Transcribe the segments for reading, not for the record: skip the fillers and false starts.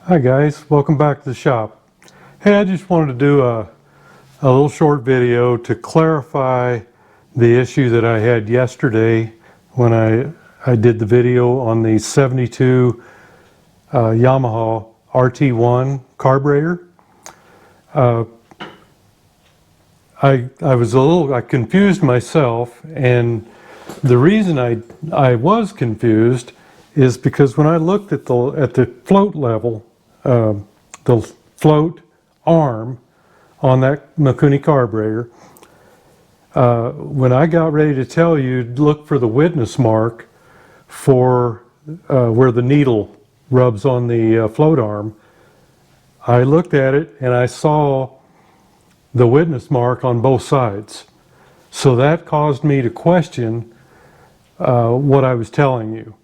Hi guys, welcome back to the shop. Hey, I just wanted to do a little short video to clarify the issue that I had yesterday when I did the video on the 72 Yamaha RT1 carburetor. I confused myself, and the reason I was confused is because when I looked at the float level, the float arm on that Mikuni carburetor, when I got ready to tell you, look for the witness mark for where the needle rubs on the float arm, I looked at it and I saw the witness mark on both sides. So that caused me to question what I was telling you.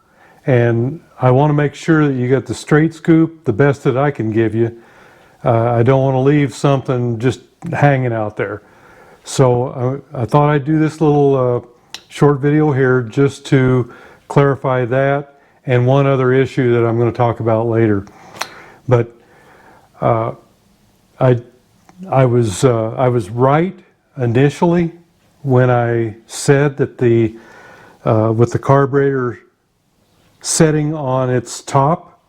And I want to make sure that you get the straight scoop, the best that I can give you. I don't want to leave something just hanging out there. So I thought I'd do this little short video here just to clarify that and one other issue that I'm going to talk about later. But I was right initially when I said that with the carburetor setting on its top,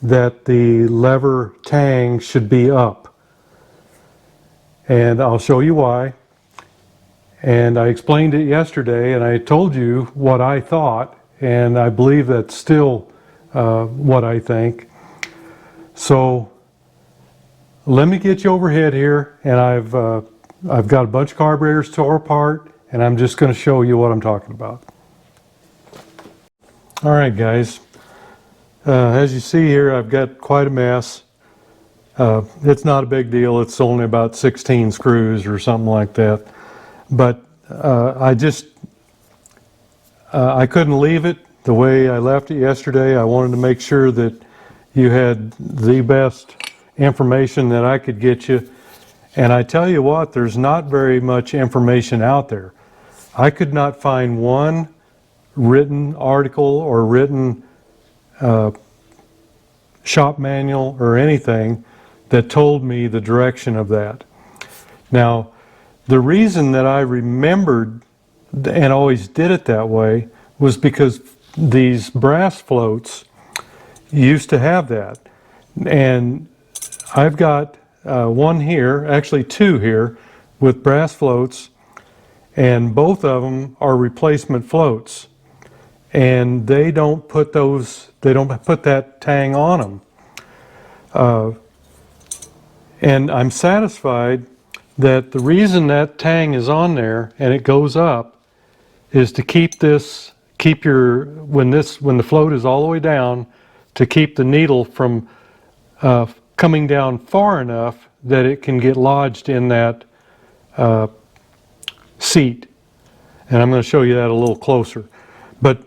that the lever tang should be up. And I'll show you why. And I explained it yesterday, and I told you what I thought, and I believe that's still what I think. So let me get you overhead here, and I've got a bunch of carburetors tore apart, and I'm just going to show you what I'm talking about. All right, guys. As you see here, I've got quite a mess. It's not a big deal. It's only about 16 screws or something like that. But I couldn't leave it the way I left it yesterday. I wanted to make sure that you had the best information that I could get you. And I tell you what, there's not very much information out there. I could not find one written article or written shop manual or anything that told me the direction of that. Now, the reason that I remembered and always did it that way was because these brass floats used to have that. And I've got one here, actually two here, with brass floats, and both of them are replacement floats. And they don't put that tang on them. And I'm satisfied that the reason that tang is on there and it goes up is to keep when the float is all the way down, to keep the needle from coming down far enough that it can get lodged in that seat. And I'm going to show you that a little closer. But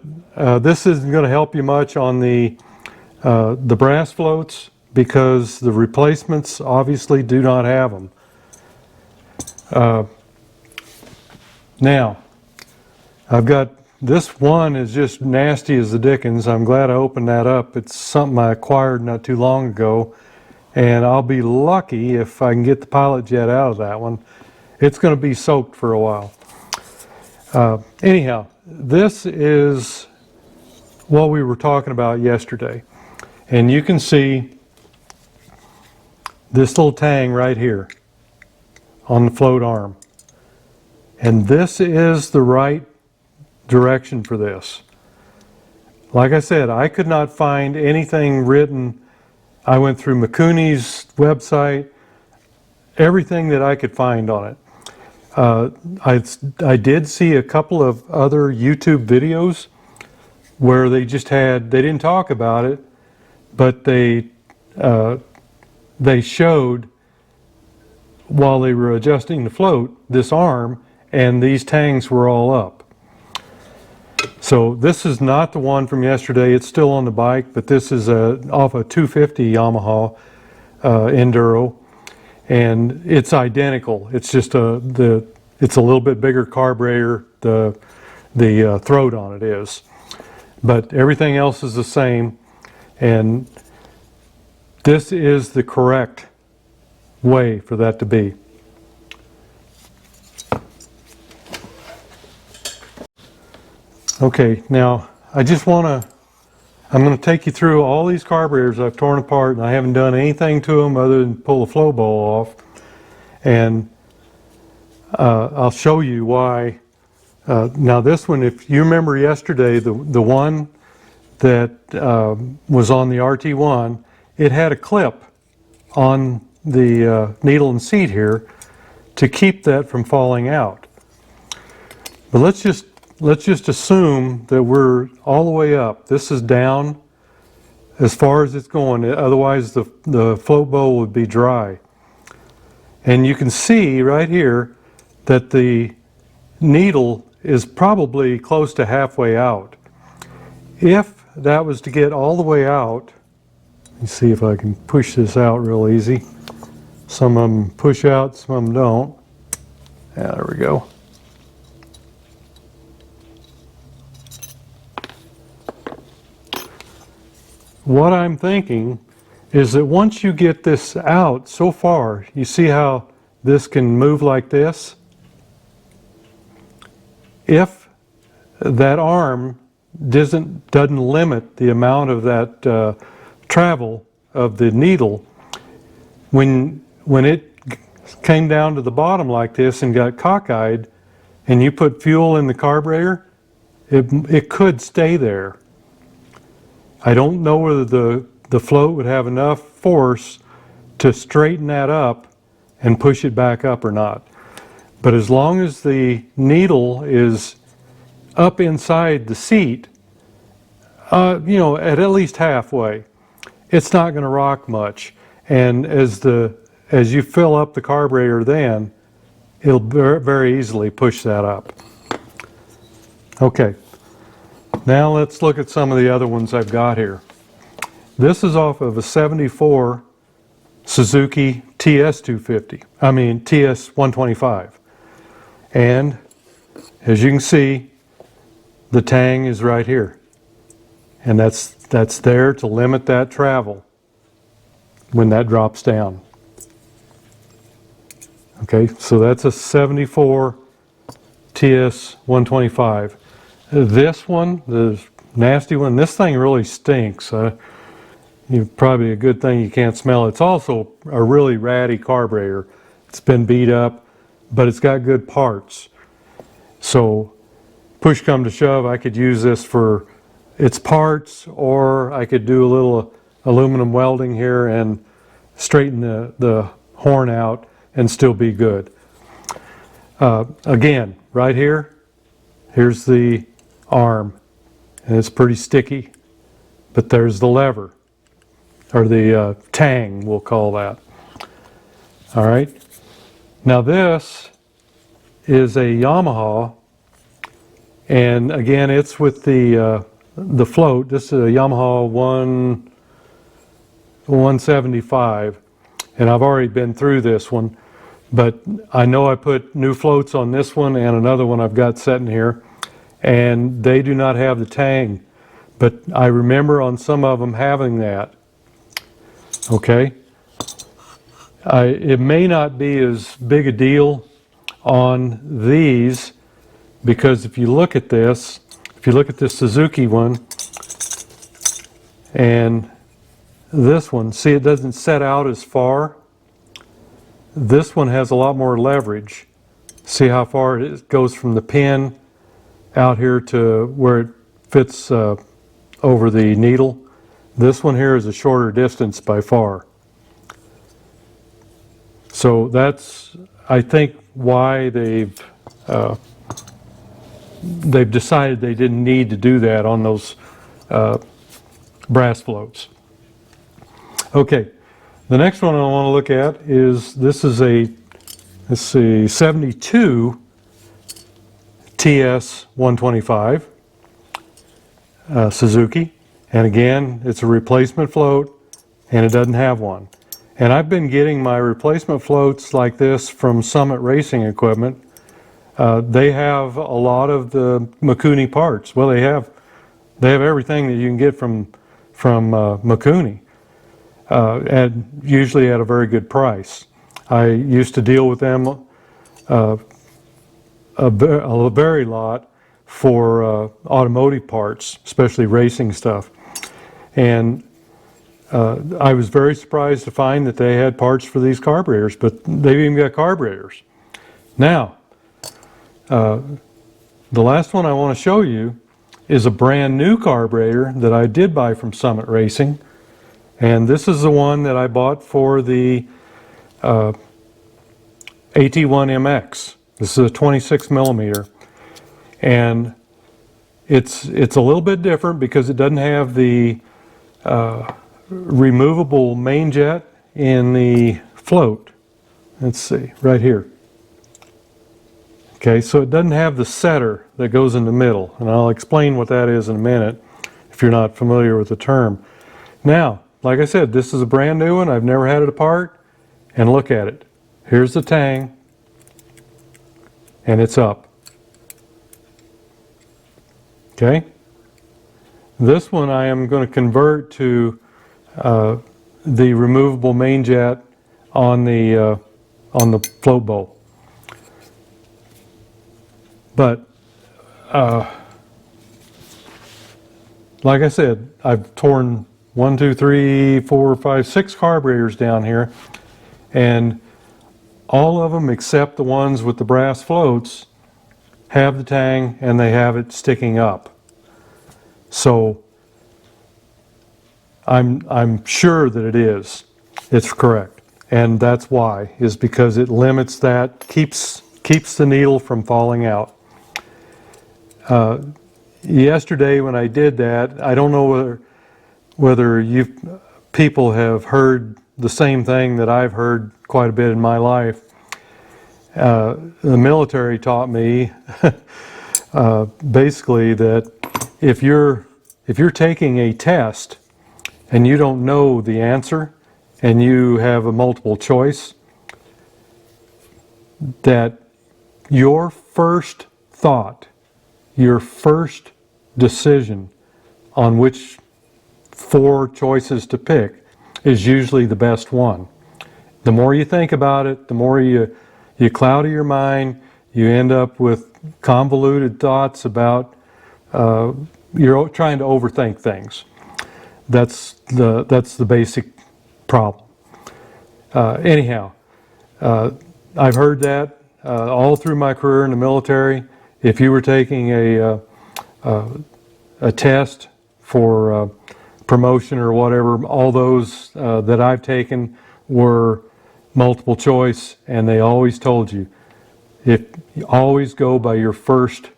this isn't going to help you much on the brass floats, because the replacements obviously do not have them. Now, I've got this one is just nasty as the dickens. I'm glad I opened that up. It's something I acquired not too long ago, and I'll be lucky if I can get the pilot jet out of that one. It's going to be soaked for a while. Anyhow, this is what we were talking about yesterday. And you can see this little tang right here on the float arm. And this is the right direction for this. Like I said, I could not find anything written. I went through Mikuni's website, everything that I could find on it. I did see a couple of other YouTube videos where they didn't talk about it, but they showed, while they were adjusting the float, this arm, and these tangs were all up. So this is not the one from yesterday. It's still on the bike, but this is off a 250 Yamaha enduro, and it's identical. It's just it's a little bit bigger carburetor. The throat on it is, but everything else is the same. And this is the correct way for that to be. Okay, now I'm going to take you through all these carburetors I've torn apart, and I haven't done anything to them other than pull the flow bowl off. And I'll show you why. Now this one, if you remember yesterday, the one that was on the RT1, it had a clip on the needle and seat here to keep that from falling out. But let's just assume that we're all the way up. This is down as far as it's going, otherwise the float bowl would be dry. And you can see right here that the needle is probably close to halfway out. If that was to get all the way out, let me see if I can push this out real easy. Some of them push out, some of them don't. Yeah, there we go. What I'm thinking is that once you get this out so far, you see how this can move like this? If that arm doesn't limit the amount of that travel of the needle, when it came down to the bottom like this and got cockeyed, and you put fuel in the carburetor, it could stay there. I don't know whether the float would have enough force to straighten that up and push it back up or not. But as long as the needle is up inside the seat, you know, at least halfway, it's not going to rock much. And as you fill up the carburetor, then it'll very easily push that up. Okay, now let's look at some of the other ones I've got here. This is off of a 74 Suzuki TS250. I mean TS125. And as you can see, the tang is right here. And that's there to limit that travel when that drops down. Okay, so that's a 74 TS125. This one, the nasty one, this thing really stinks. Probably a good thing you can't smell it. It's also a really ratty carburetor. It's been beat up, but it's got good parts. So push come to shove, I could use this for its parts, or I could do a little aluminum welding here and straighten the horn out and still be good. Again, right here, here's the arm, and it's pretty sticky, but there's the lever, or the tang, we'll call that. All right, now this is a Yamaha, and again, it's with the float. This is a Yamaha 175, and I've already been through this one, but I know I put new floats on this one and another one I've got sitting here, and they do not have the tang, but I remember on some of them having that. Okay, it may not be as big a deal on these, because if you look at this, Suzuki one and this one, see, it doesn't set out as far. This one has a lot more leverage. See how far it goes from the pin out here to where it fits over the needle. This one here is a shorter distance by far. So that's, I think, why they've decided they didn't need to do that on those brass floats. Okay, the next one I want to look at is, this is a, let's see, 72 TS125 Suzuki, and again, it's a replacement float, and it doesn't have one. And I've been getting my replacement floats like this from Summit Racing Equipment. They have a lot of the Mikuni parts. Well, they have everything that you can get from Mikuni. usually at a very good price. I used to deal with them a very lot for automotive parts, especially racing stuff. And I was very surprised to find that they had parts for these carburetors, but they've even got carburetors. Now, the last one I want to show you is a brand new carburetor that I did buy from Summit Racing. And this is the one that I bought for the AT1MX. This is a 26 millimeter. And it's a little bit different because it doesn't have the removable main jet in the float. Let's see, right here. Okay, so it doesn't have the setter that goes in the middle, and I'll explain what that is in a minute if you're not familiar with the term. Now, like I said, this is a brand new one. I've never had it apart, and look at it. Here's the tang, and it's up. Okay? This one I am going to convert to the removable main jet on the float bowl. But like I said, I've torn 1, 2, 3, 4, 5, 6 carburetors down here, and all of them except the ones with the brass floats have the tang and they have it sticking up. So I'm sure that it's correct, and that's why, is because it limits that, keeps the needle from falling out. Yesterday when I did that, I don't know whether you people have heard the same thing that I've heard quite a bit in my life. The military taught me basically that if you're taking a test and you don't know the answer and you have a multiple choice, that your first thought, your first decision on which 4 choices to pick is usually the best one. The more you think about it, the more you cloud your mind, you end up with convoluted thoughts about, you're trying to overthink things. That's the basic problem. Anyhow, I've heard that all through my career in the military. If you were taking a test for promotion or whatever, all those that I've taken were multiple choice, and they always told you, if you always go by your first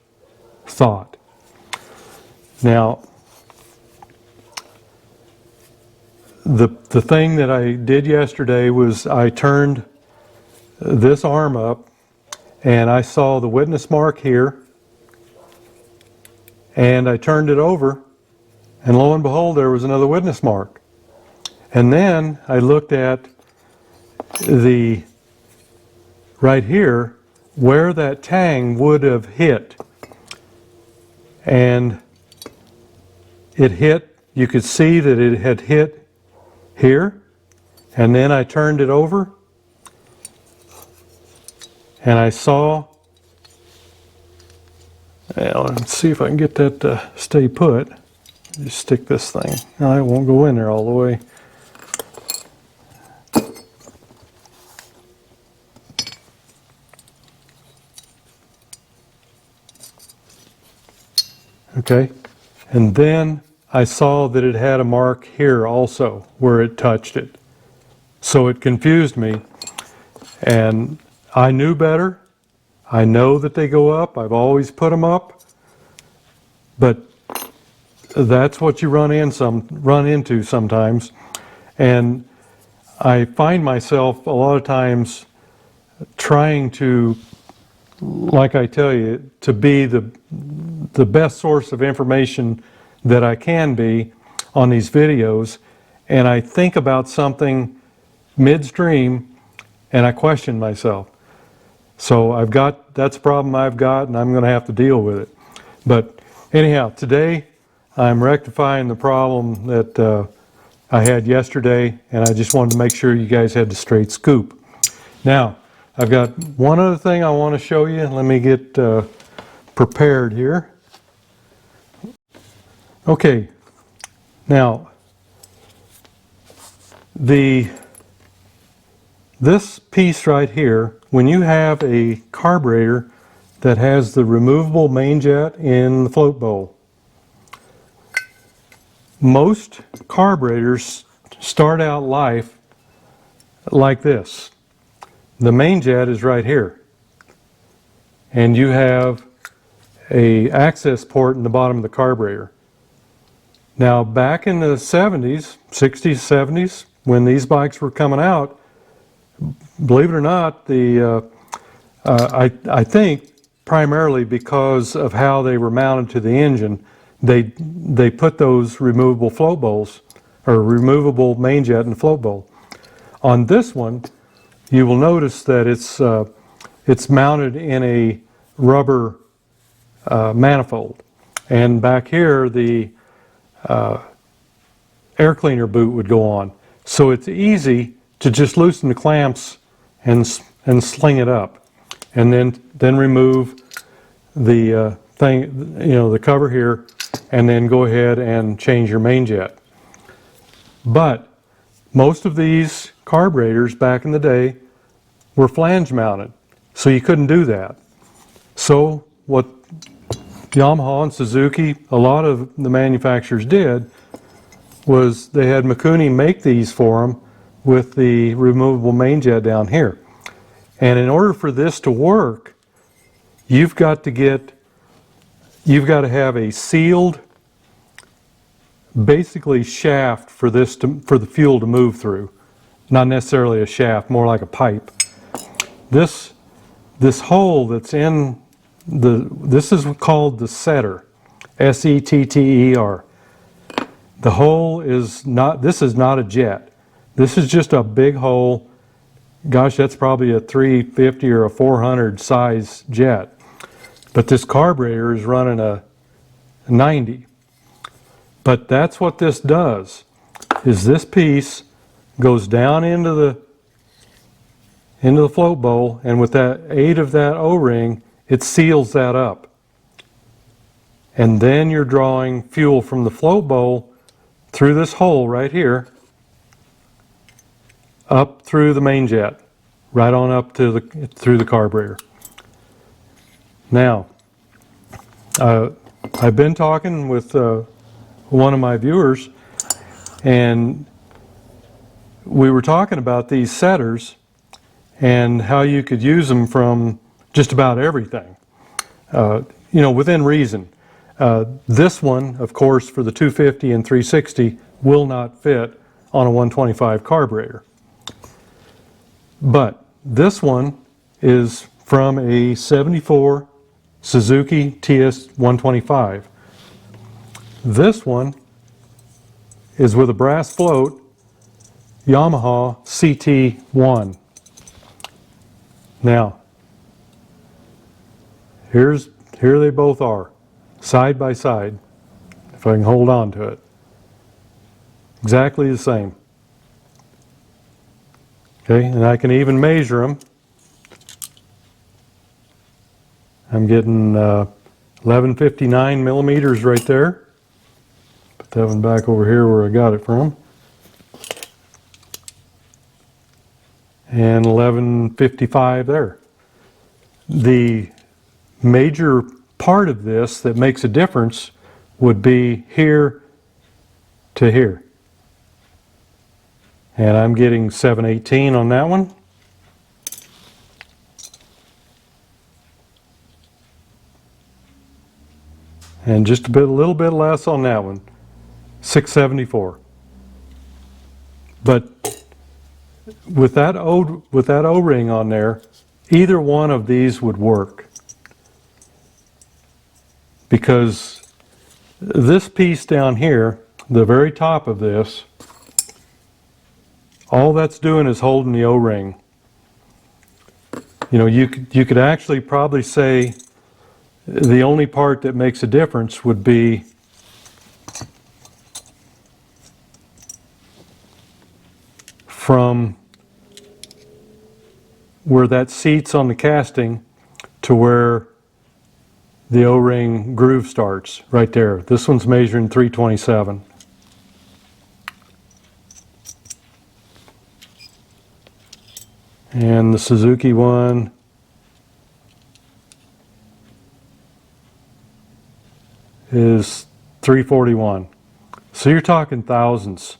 thought. Now, the thing that I did yesterday was I turned this arm up, and I saw the witness mark here, and I turned it over, and lo and behold, there was another witness mark. And then I looked at the right here where that tang would have hit, and it hit, you could see that it had hit here, and then I turned it over and I saw, well, let's see if I can get that to stay put. Just stick this thing. No, it won't go in there all the way. Okay, and then I saw that it had a mark here also where it touched it. So it confused me, and I knew better. I know that they go up. I've always put them up, but that's what you run into sometimes. And I find myself a lot of times trying to, like I tell you, to be the best source of information that I can be on these videos, and I think about something midstream and I question myself. So that's a problem I've got, and I'm going to have to deal with it. But anyhow, today I'm rectifying the problem that I had yesterday, and I just wanted to make sure you guys had the straight scoop. Now, I've got one other thing I want to show you. Let me get prepared here. Okay, now this piece right here, when you have a carburetor that has the removable main jet in the float bowl, most carburetors start out life like this. The main jet is right here, and you have a access port in the bottom of the carburetor. Now, back in the 70s, 60s, 70s, when these bikes were coming out, believe it or not, I think primarily because of how they were mounted to the engine, they put those removable float bowls, or removable main jet in the float bowl. On this one, you will notice that it's mounted in a rubber manifold, and back here the air cleaner boot would go on. So it's easy to just loosen the clamps and sling it up, and then remove the thing, the cover here, and then go ahead and change your main jet. But most of these carburetors back in the day were flange mounted, so you couldn't do that. So what Yamaha and Suzuki, a lot of the manufacturers did, was they had Mikuni make these for them with the removable main jet down here. And in order for this to work, you've got to have a sealed, basically shaft for the fuel to move through. Not necessarily a shaft, more like a pipe. This hole that's in this is called the setter, S-E-T-T-E-R. The hole is not, this is not a jet. This is just a big hole. Gosh, that's probably a 350 or a 400 size jet. But this carburetor is running a 90. But that's what this does, is this piece goes down into the float bowl, and with that aid of that O-ring, it seals that up. And then you're drawing fuel from the float bowl through this hole right here, up through the main jet, right on up to through the carburetor. Now, I've been talking with one of my viewers, and we were talking about these setters and how you could use them from just about everything, within reason. This one, of course, for the 250 and 360 will not fit on a 125 carburetor. But this one is from a 74 Suzuki TS 125. This one is with a brass float Yamaha CT1. Now, here they both are, side by side, if I can hold on to it. Exactly the same. Okay, and I can even measure them. I'm getting 1159 millimeters right there. Put that one back over here where I got it from. And 1155 there. The major part of this that makes a difference would be here to here. And I'm getting 718 on that one. And just a little bit less on that one, 674. But with that O-ring on there, either one of these would work. Because this piece down here, the very top of this, all that's doing is holding the O-ring. You could actually probably say the only part that makes a difference would be from where that seats on the casting to where the O-ring groove starts, right there. This one's measuring 327. And the Suzuki one is 341. So you're talking thousands.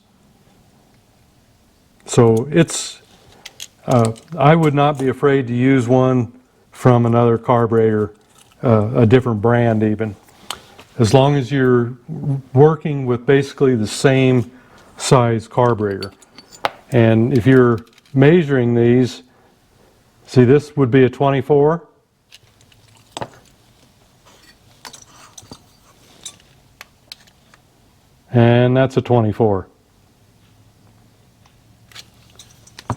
So it's, I would not be afraid to use one from another carburetor, a different brand even. As long as you're working with basically the same size carburetor. And if you're measuring these, see, this would be a 24. And that's a 24.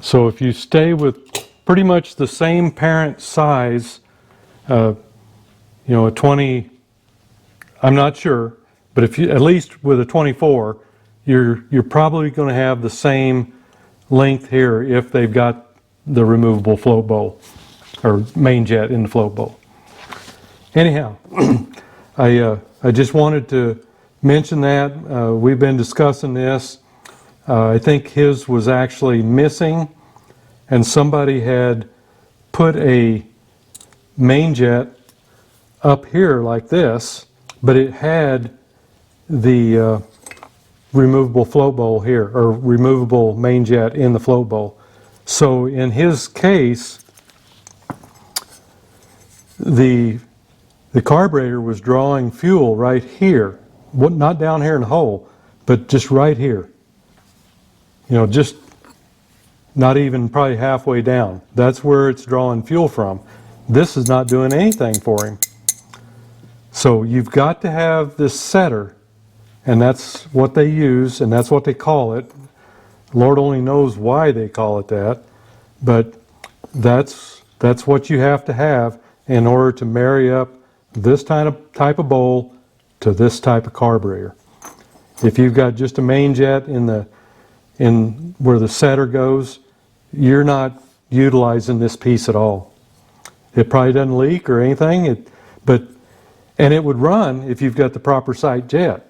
So if you stay with pretty much the same parent size, you know, a 20, I'm not sure, but if you, at least with a 24, you're probably going to have the same length here if they've got the removable float bowl or main jet in the float bowl. Anyhow, I just wanted to mention that. We've been discussing this. I think his was actually missing, and somebody had put a main jet up here like this, but it had the removable float bowl here, or removable main jet in the float bowl. So in his case, the carburetor was drawing fuel right here, not down here in the hole, but just right here. You know, just not even probably halfway down. That's where it's drawing fuel from. This is not doing anything for him. So you've got to have this setter, and that's what they use, and that's what they call it. Lord only knows why they call it that, but that's what you have to have in order to marry up this type of bowl to this type of carburetor. If you've got just a main jet in where the setter goes, you're not utilizing this piece at all. It probably doesn't leak or anything, and it would run if you've got the proper size jet,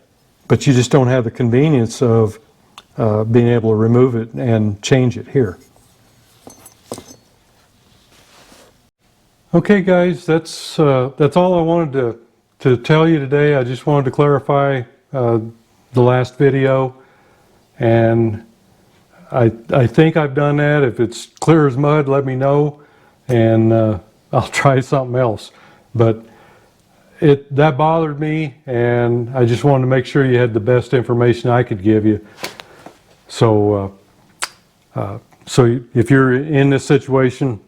but you just don't have the convenience of being able to remove it and change it here. Okay guys, that's all I wanted to tell you today. I just wanted to clarify the last video, and I think I've done that. If it's clear as mud, let me know, and I'll try something else. But that bothered me, and I just wanted to make sure you had the best information I could give you. So, so if you're in this situation,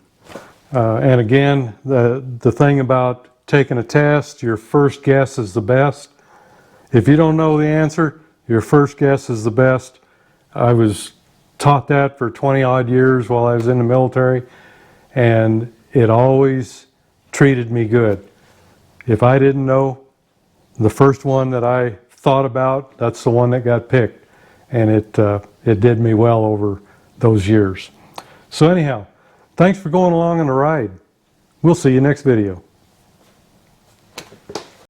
and again, the thing about taking a test, your first guess is the best. If you don't know the answer, your first guess is the best. I was taught that for 20 odd years while I was in the military, and it always treated me good. If I didn't know, the first one that I thought about, that's the one that got picked, and it did me well over those years. So anyhow, thanks for going along on the ride. We'll see you next video.